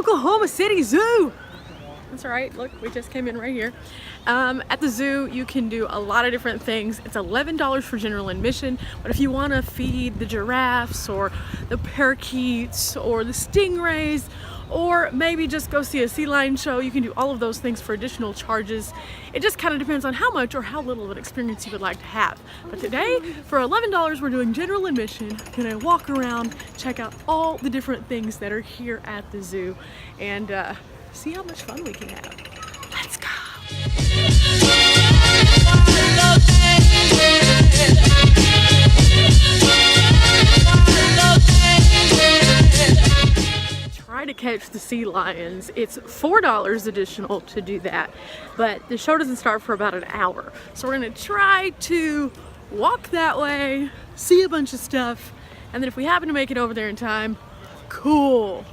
Oklahoma City Zoo. That's right, look, we just came in right here. At the zoo, you can do a lot of different things. It's $11 for general admission, but if you want to feed the giraffes or the parakeets or the stingrays, or maybe just go see a sea lion show, you can do all of those things for additional charges. It just kind of depends on how much or how little of an experience you would like to have. But today, for $11, we're doing general admission. Gonna walk around, check out all the different things that are here at the zoo, and see how much fun we can have. Let's go. Try to catch the sea lions. It's $4 additional to do that, but the show doesn't start for about an hour. So we're gonna try to walk that way, see a bunch of stuff, and then if we happen to make it over there in time, cool.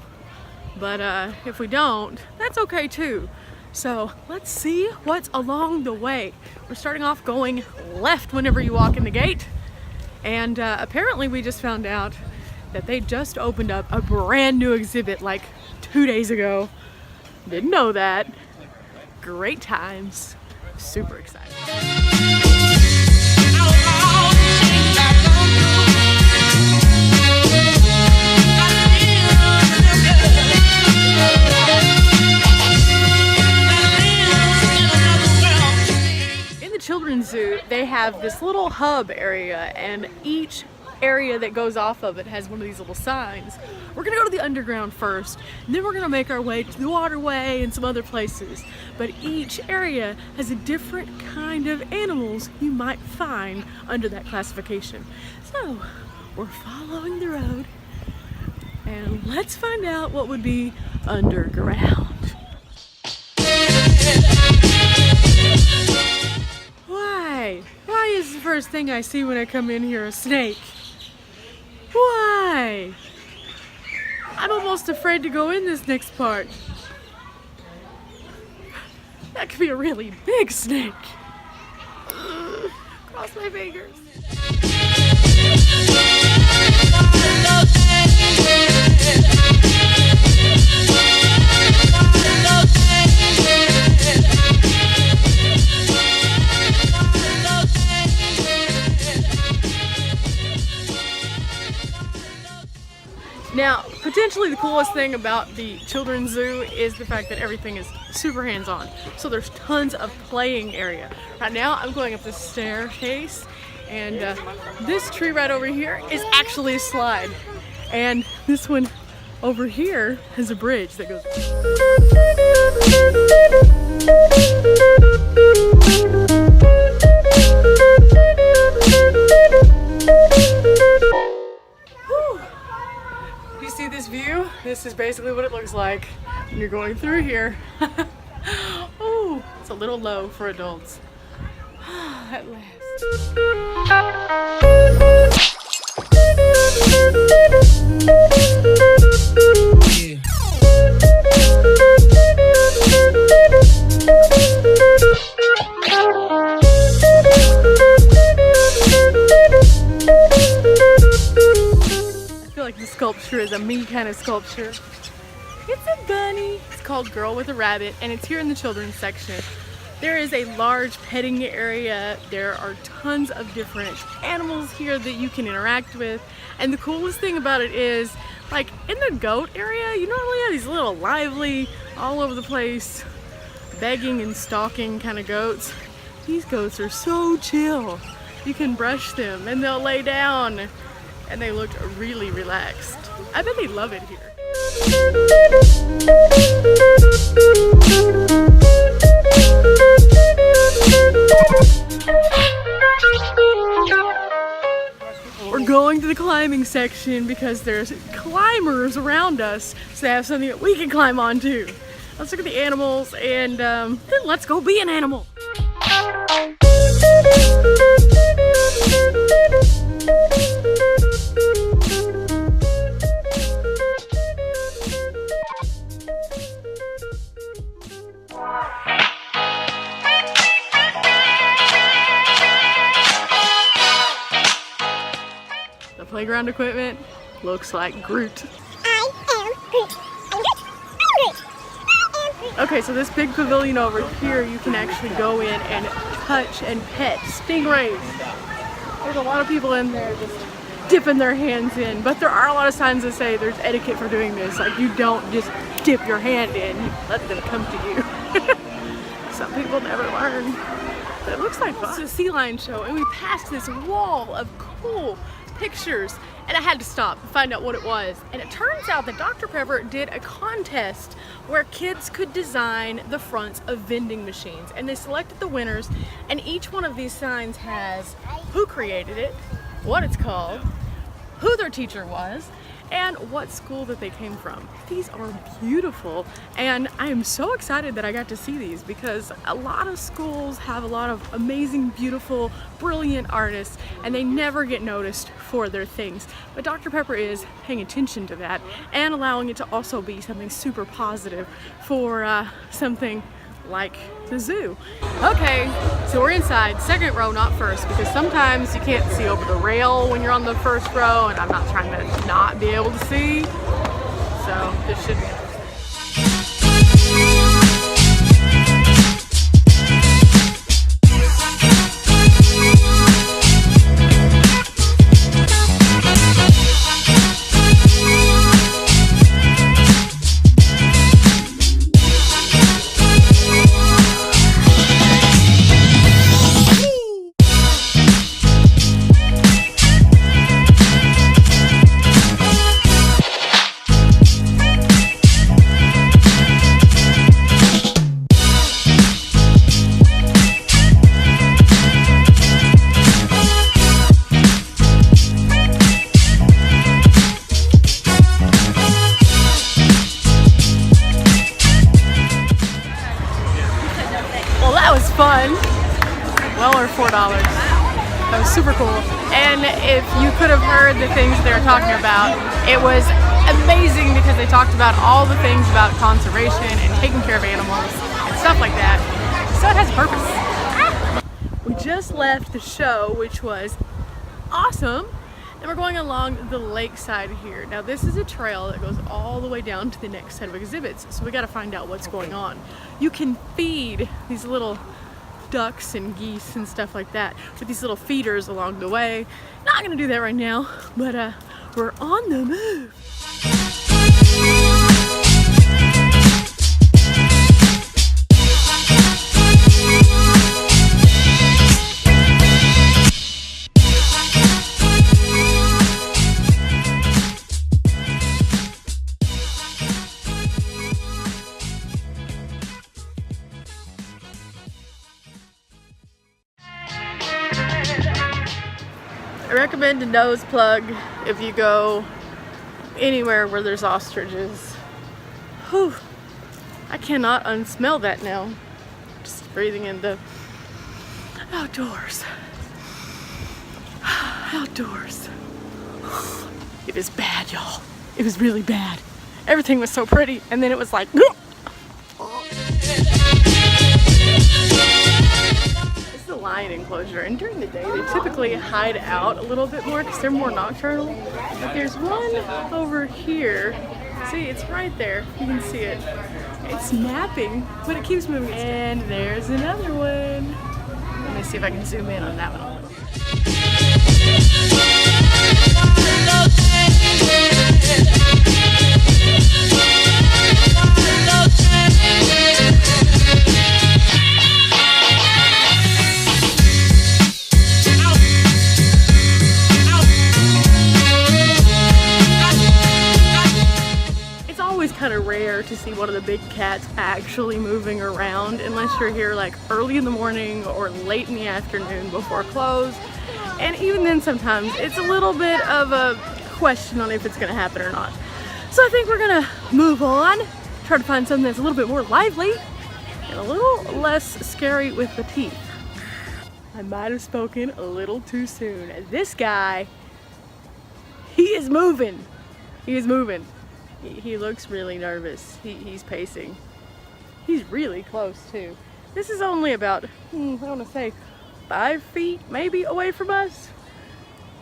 But if we don't, that's okay too. So let's see what's along the way. We're starting off going left whenever you walk in the gate. And apparently we just found out that they just opened up a brand new exhibit like 2 days ago. Didn't know that. Great times. Super excited. Children's zoo, they have this little hub area, and each area that goes off of it has one of these little signs. We're gonna go to the underground first, and then we're gonna make our way to the waterway and some other places. But each area has a different kind of animals you might find under that classification. So we're following the road, and let's find out what would be underground. Why is the first thing I see when I come in here a snake? Why? I'm almost afraid to go in this next part. That could be a really big snake. Cross my fingers. Now, potentially the coolest thing about the children's zoo is the fact that everything is super hands-on. So there's tons of playing area. Right now, I'm going up this staircase, and this tree right over here is actually a slide. And this one over here has a bridge that goes. See this view? This is basically what it looks like when you're going through here. Oh, it's a little low for adults. At last. The sculpture is a me kind of sculpture. It's a bunny. It's called Girl with a Rabbit, and it's here in the children's section. There is a large petting area. There are tons of different animals here that you can interact with, and the coolest thing about it is, like in the goat area, you normally have these little lively, all over the place, begging and stalking kind of goats. These goats are so chill. You can brush them and they'll lay down. And they looked really relaxed. I bet they love it here. We're going to the climbing section because there's climbers around us, so they have something that we can climb on too. Let's look at the animals, and then let's go be an animal. Playground equipment looks like Groot. I am Groot. Okay, so this big pavilion over here, you can actually go in and touch and pet stingrays. There's a lot of people in there just dipping their hands in, but there are a lot of signs that say there's etiquette for doing this. Like, you don't just dip your hand in, you let them come to you. Some people never learn, but it looks like fun. It's a sea lion show, and we passed this wall of cool pictures, and I had to stop and find out what it was. And it turns out that Dr. Pepper did a contest where kids could design the fronts of vending machines, and they selected the winners, and each one of these signs has who created it, what it's called, who their teacher was, and what school that they came from. These are beautiful, and I am so excited that I got to see these, because a lot of schools have a lot of amazing, beautiful, brilliant artists, and they never get noticed for their things. But Dr. Pepper is paying attention to that and allowing it to also be something super positive for something like the zoo. Okay, so we're inside, second row, not first, because sometimes you can't see over the rail when you're on the first row, and I'm not trying to not be able to see, so this should be interesting. Fun. Well, or $4. That was super cool. And if you could have heard the things they were talking about, it was amazing, because they talked about all the things about conservation and taking care of animals and stuff like that. So it has a purpose. We just left the show, which was awesome. And we're going along the lakeside here. Now this is a trail that goes all the way down to the next set of exhibits. So we got to find out what's going on. You can feed these little ducks and geese and stuff like that with these little feeders along the way. Not gonna do that right now, but we're on the move. I recommend a nose plug if you go anywhere where there's ostriches. Whew, I cannot unsmell that now. Just breathing in the outdoors. Outdoors. It is bad, y'all. It was really bad. Everything was so pretty, and then it was like, lion enclosure, and during the day they typically hide out a little bit more because they're more nocturnal. But there's one over here. See, it's right there. You can see it. It's napping, but it keeps moving. And there's another one. Let me see if I can zoom in on that one a little. Kind of rare to see one of the big cats actually moving around unless you're here like early in the morning or late in the afternoon before close, and even then sometimes it's a little bit of a question on if it's gonna happen or not. So I think we're gonna move on, try to find something that's a little bit more lively and a little less scary with the teeth. I might have spoken a little too soon. This guy, he is moving. He is moving. He looks really nervous. He's pacing. He's really close too. This is only about, I want to say 5 feet maybe away from us.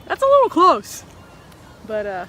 That's a little close. But yeah.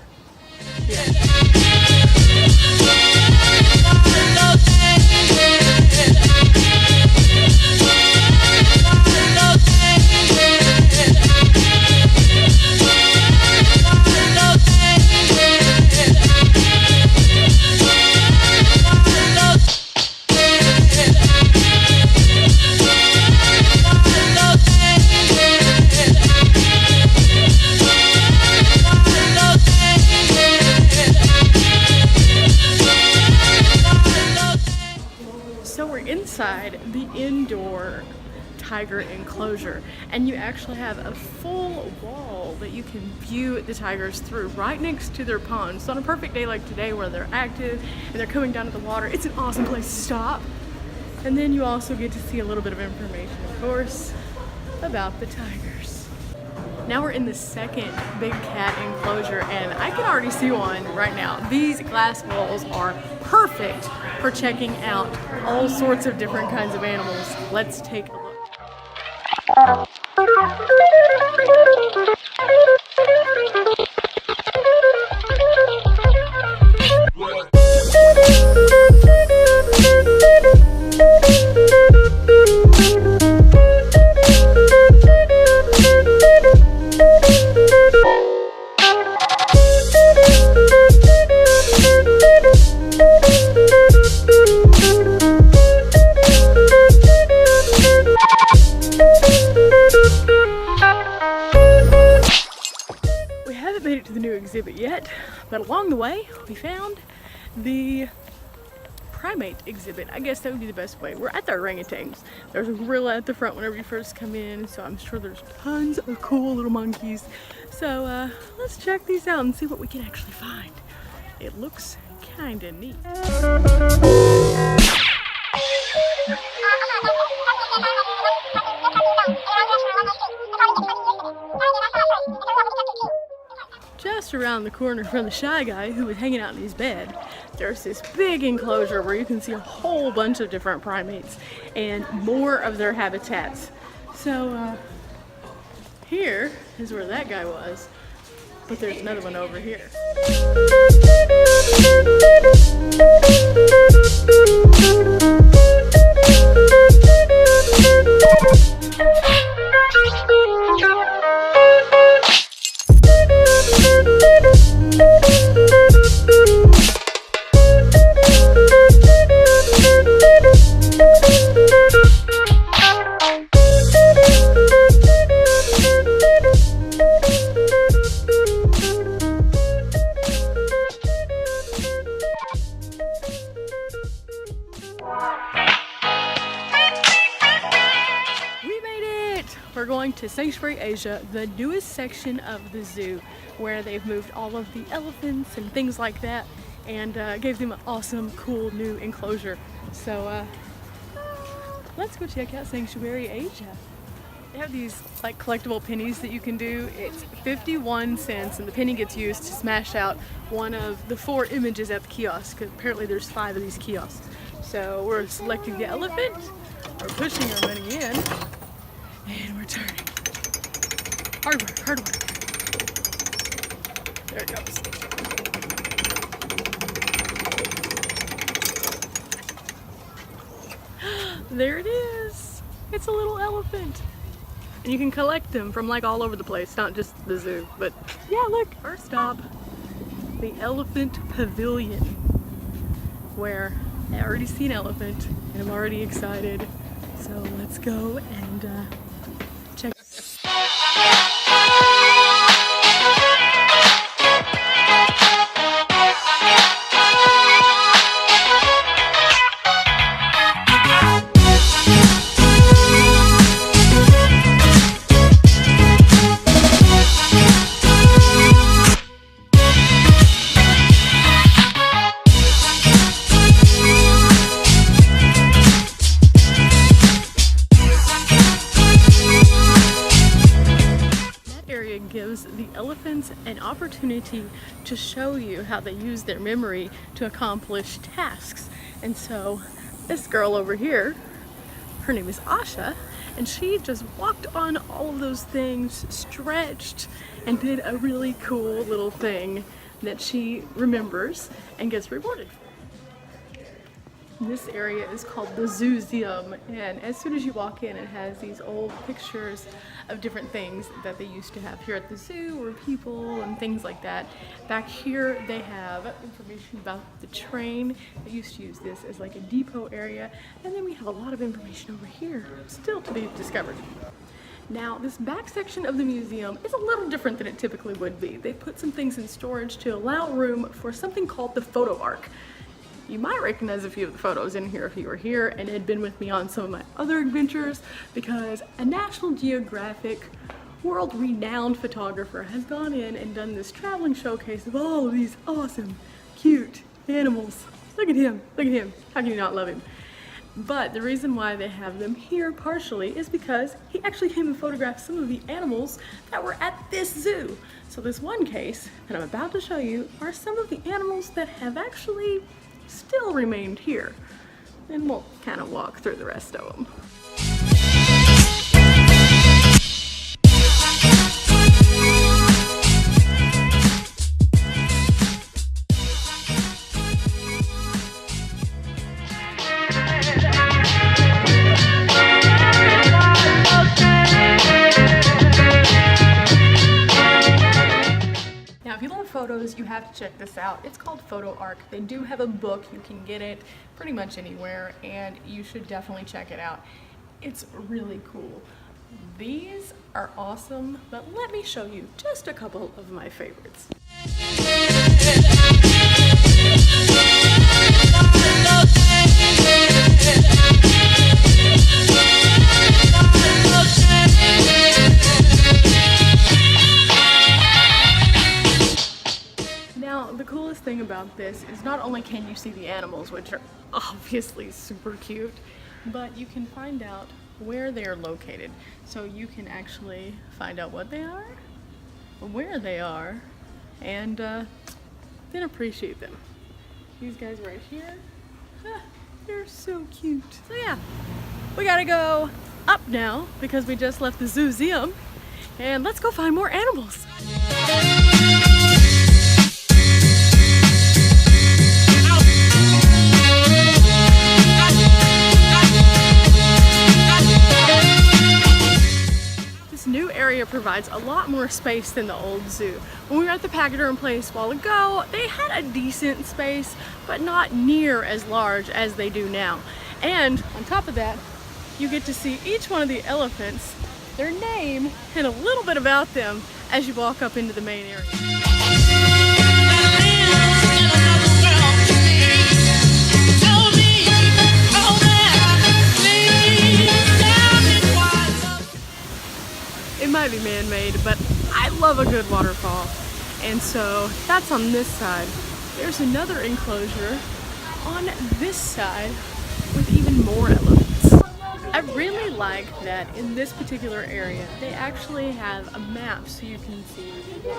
tiger enclosure, and you actually have a full wall that you can view the tigers through right next to their pond. So on a perfect day like today where they're active and they're coming down to the water, it's an awesome place to stop. And then you also get to see a little bit of information, of course, about the tigers. Now we're in the second big cat enclosure, and I can already see one right now. These glass walls are perfect for checking out all sorts of different kinds of animals. Let's take a look. Made it to the new exhibit yet, but along the way we found the primate exhibit. I guess that would be the best way. We're at the orangutans. There's a gorilla at the front whenever you first come in, so I'm sure there's tons of cool little monkeys. So let's check these out and see what we can actually find. It looks kind of neat. Just around the corner from the shy guy who was hanging out in his bed, there's this big enclosure where you can see a whole bunch of different primates and more of their habitats. So here is where that guy was, but there's another one over here. We're going to Sanctuary Asia, the newest section of the zoo, where they've moved all of the elephants and things like that, and gave them an awesome, cool new enclosure. So let's go check out Sanctuary Asia. They have these like collectible pennies that you can do. It's 51 cents, and the penny gets used to smash out one of the 4 images at the kiosk. Apparently there's 5 of these kiosks. So we're selecting the elephant, we're pushing our money in, and we're turning. Hard work, hard work. There it goes. There it is. It's a little elephant. And you can collect them from like all over the place, not just the zoo. But yeah, look, first stop, the Elephant Pavilion, where I already see an elephant and I'm already excited. So let's go and check. Gives the elephants an opportunity to show you how they use their memory to accomplish tasks. And so this girl over here, her name is Asha, and she just walked on all of those things, stretched, and did a really cool little thing that she remembers and gets rewarded for. This area is called the Zooseum, and as soon as you walk in, it has these old pictures of different things that they used to have here at the zoo, or people and things like that. Back here they have information about the train. They used to use this as like a depot area, and then we have a lot of information over here still to be discovered. Now, this back section of the museum is a little different than it typically would be. They put some things in storage to allow room for something called the photo arc. You might recognize a few of the photos in here if you were here and had been with me on some of my other adventures, because a National Geographic world-renowned photographer has gone in and done this traveling showcase of all of these awesome, cute animals. Look at him, look at him. How can you not love him? But the reason why they have them here partially is because he actually came and photographed some of the animals that were at this zoo. So this one case that I'm about to show you are some of the animals that have actually still remained here. And we'll kind of walk through the rest of them. Photos, you have to check this out. It's called Photo Arc. They do have a book. You can get it pretty much anywhere, and you should definitely check it out. It's really cool. These are awesome, but let me show you just a couple of my favorites. The coolest thing about this is not only can you see the animals, which are obviously super cute, but you can find out where they are located. So you can actually find out what they are, where they are, and then appreciate them. These guys right here, they're so cute. So yeah, we gotta go up now because we just left the zoozeum, and let's go find more animals. New area provides a lot more space than the old zoo. When we were at the pachyderm place a while ago, they had a decent space, but not near as large as they do now. And on top of that, you get to see each one of the elephants, their name, and a little bit about them as you walk up into the main area. It might be man-made, but I love a good waterfall. And so that's on this side. There's another enclosure on this side with even more elephants. I really like that in this particular area, they actually have a map so you can see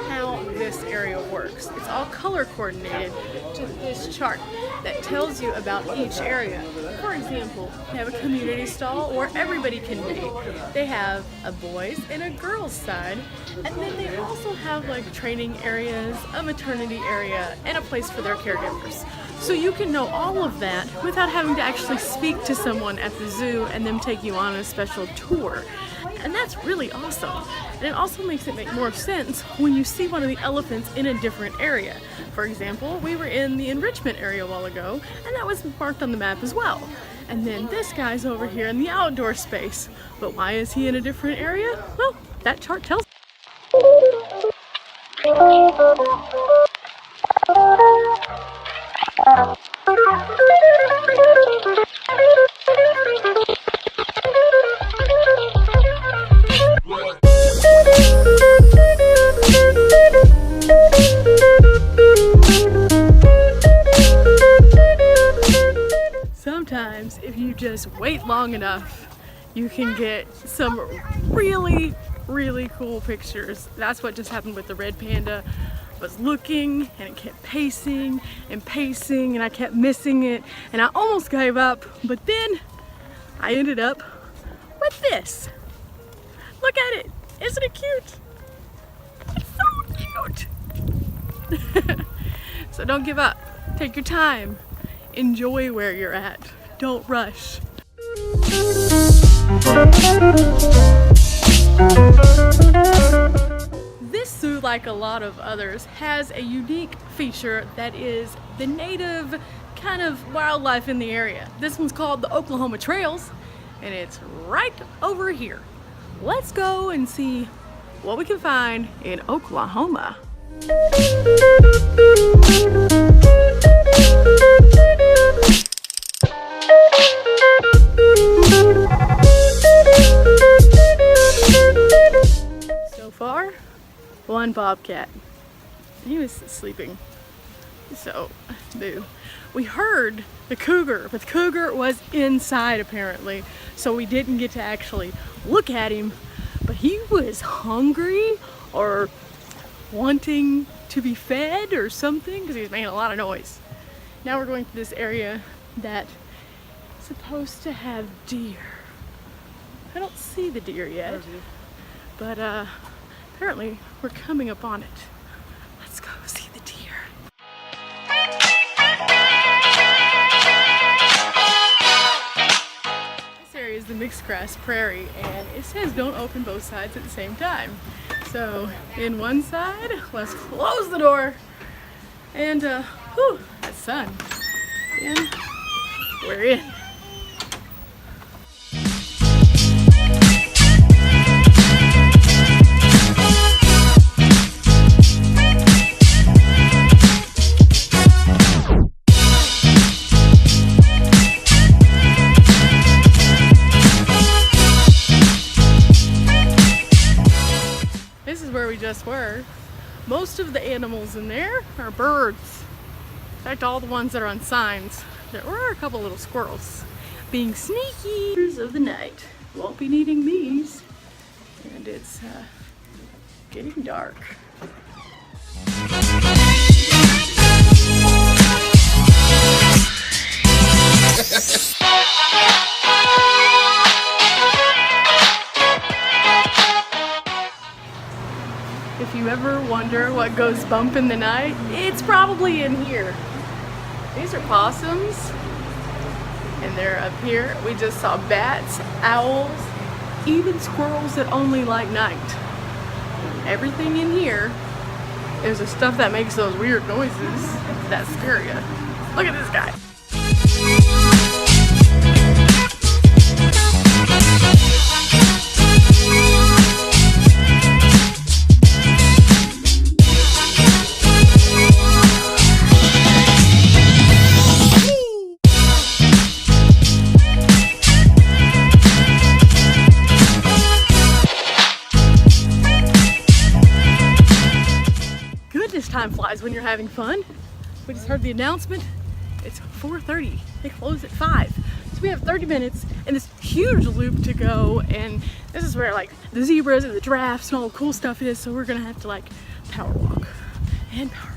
how this area works. It's all color coordinated to this chart that tells you about each area. For example, they have a community stall where everybody can be. They have a boys and a girls side, and then they also have like training areas, a maternity area, and a place for their caregivers. So you can know all of that without having to actually speak to someone at the zoo and them take you on a special tour. And that's really awesome. And it also makes it make more sense when you see one of the elephants in a different area. For example, we were in the enrichment area a while ago, and that was marked on the map as well. And then this guy's over here in the outdoor space. But why is he in a different area? Well, that chart tells us. Sometimes, if you just wait long enough, you can get some really, really cool pictures. That's what just happened with the red panda. I was looking and it kept pacing and pacing and I kept missing it and I almost gave up, but then I ended up with this. Look at it. Isn't it cute? It's so cute. So don't give up. Take your time. Enjoy where you're at. Don't rush. This zoo, like a lot of others, has a unique feature that is the native kind of wildlife in the area. This one's called the Oklahoma Trails, and it's right over here. Let's go and see what we can find in Oklahoma. one bobcat. He was sleeping. So, boo. We heard the cougar, but the cougar was inside apparently. So we didn't get to actually look at him, but he was hungry or wanting to be fed or something because he was making a lot of noise. Now we're going to this area that is supposed to have deer. I don't see the deer yet, but apparently we're coming up on it. Let's go see the deer. This area is the mixed grass prairie, and it says don't open both sides at the same time. So in one side, let's close the door, and whew, that sun, and we're in. This is where we just were. Most of the animals in there are birds. In fact, all the ones that are on signs. There were a couple little squirrels being sneaky. Of the night. Won't be needing these. And it's getting dark. If you ever wonder what goes bump in the night, it's probably in here. These are possums, and they're up here. We just saw bats, owls, even squirrels that only like night. Everything in here is the stuff that makes those weird noises that scare you. Look at this guy. Time flies when you're having fun. We just heard the announcement. It's 4:30. They close at 5. So we have 30 minutes and this huge loop to go, and this is where like the zebras and the giraffes and all the cool stuff is, so we're gonna have to like power walk and power walk.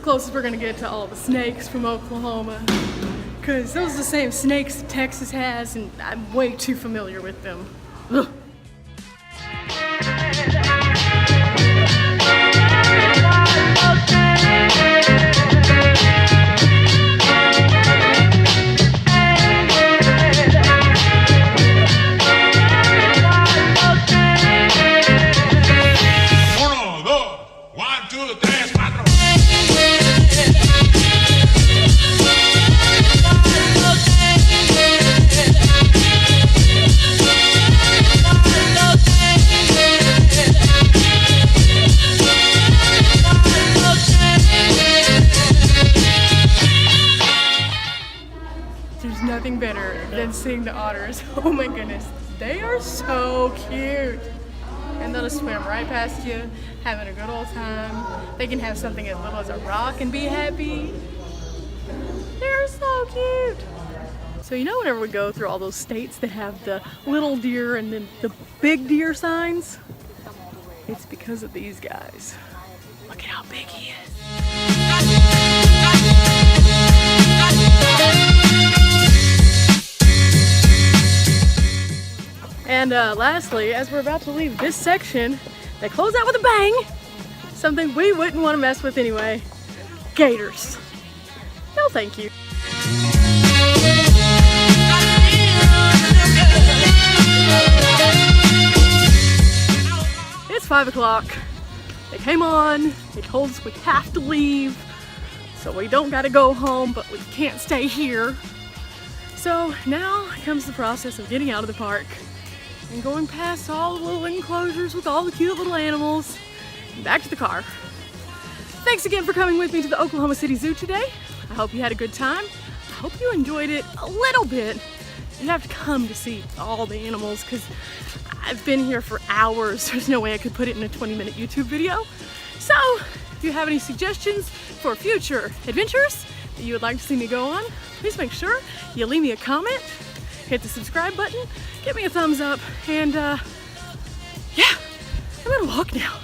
Closest we're gonna get to all the snakes from Oklahoma, because those are the same snakes that Texas has, and I'm way too familiar with them. Ugh. Nothing better than seeing the otters. Oh my goodness, they are so cute. And they'll just swim right past you, having a good old time. They can have something as little as a rock and be happy. They're so cute. So you know, whenever we go through all those states that have the little deer and then the big deer signs, it's because of these guys. Look at how big he is. And lastly, as we're about to leave this section, they close out with a bang. Something we wouldn't want to mess with anyway. Gators. No thank you. It's 5 o'clock. They came on, they told us we have to leave. So we don't gotta go home, but we can't stay here. So now comes the process of getting out of the park and going past all the little enclosures with all the cute little animals and back to the car. Thanks again for coming with me to the Oklahoma City Zoo today. I hope you had a good time. I hope you enjoyed it a little bit. You have to come to see all the animals because I've been here for hours. There's no way I could put it in a 20-minute YouTube video. So if you have any suggestions for future adventures that you would like to see me go on, please make sure you leave me a comment, hit the subscribe button, give me a thumbs up, and yeah, I'm gonna walk now.